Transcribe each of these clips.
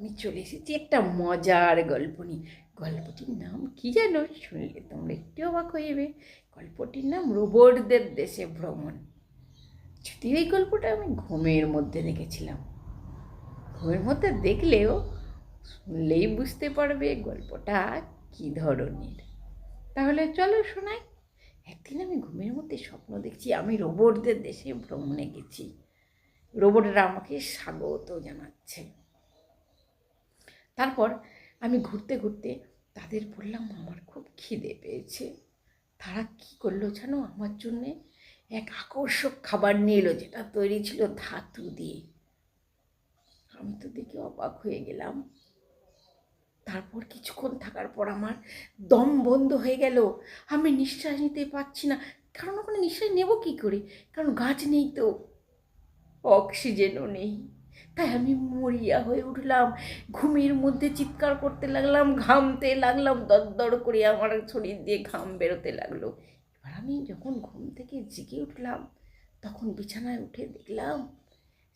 আমি চলে এসেছি একটা মজার গল্প নিয়ে। গল্পটির নাম কি জানো? শুনলে তোমরা একটু অবাক হয়ে যাবে। গল্পটির নাম রোবটদের দেশে ভ্রমণ। যদিও এই গল্পটা আমি ঘুমের মধ্যে দেখেছিলাম। ঘুমের মধ্যে দেখলেও শুনলেই বুঝতে পারবে গল্পটা কি ধরনের। তাহলে চলো শোনাই। একদিন আমি ঘুমের মধ্যে স্বপ্ন দেখছি আমি রোবটদের দেশে ভ্রমণে গেছি। রোবটরা আমাকে স্বাগত জানাচ্ছে। তারপর আমি ঘুরতে ঘুরতে তাদের বললাম আমার খুব খিদে পেয়েছে। তারা কী করলো জানো? আমার জন্যে এক আকর্ষক খাবার নিয়ে এলো, যেটা তৈরি ছিল ধাতু দিয়ে। আমি তো দেখে অবাক হয়ে গেলাম। তারপর কিছুক্ষণ থাকার পর আমার দম বন্ধ হয়ে গেল। আমি নিঃশ্বাস নিতে পারছি না। কারণ ওখানে নিঃশ্বাস নেব কী করে? কারণ গাছ নেই তো, অক্সিজেনও নেই। তাই আমি মরিয়া হয়ে উঠলাম। ঘুমের মধ্যে চিৎকার করতে লাগলাম, ঘামতে লাগলাম, দরদর করে আমার শরীর দিয়ে ঘাম বেরোতে লাগলো। এবার আমি যখন ঘুম থেকে জেগে উঠলাম, তখন বিছানায় উঠে দেখলাম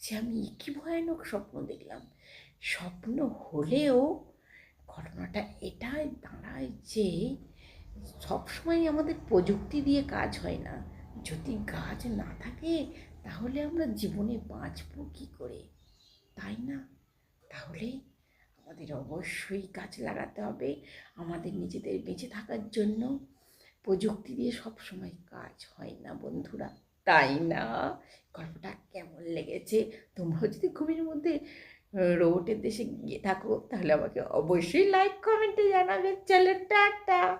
যে আমি কী ভয়ানক স্বপ্ন দেখলাম। স্বপ্ন হলেও ঘটনাটা এটাই দাঁড়ায় যে সবসময় আমাদের প্রযুক্তি দিয়ে কাজ হয় না। যদি গাছ না থাকে তাহলে আমরা জীবনে বাঁচব কী করে, তাই না? তাহলে আমাদের অবশ্যই গাছ লাগাতে হবে আমাদের নিজেদের বেঁচে থাকার জন্য। প্রযুক্তি দিয়ে সবসময় কাজ হয় না বন্ধুরা, তাই না? গল্পটা কেমন লেগেছে? তোমরাও যদি ঘুমের মধ্যে রোবটের দেশে গিয়ে থাকো তাহলে আমাকে অবশ্যই লাইক কমেন্টে জানাবে। চলো টাটা।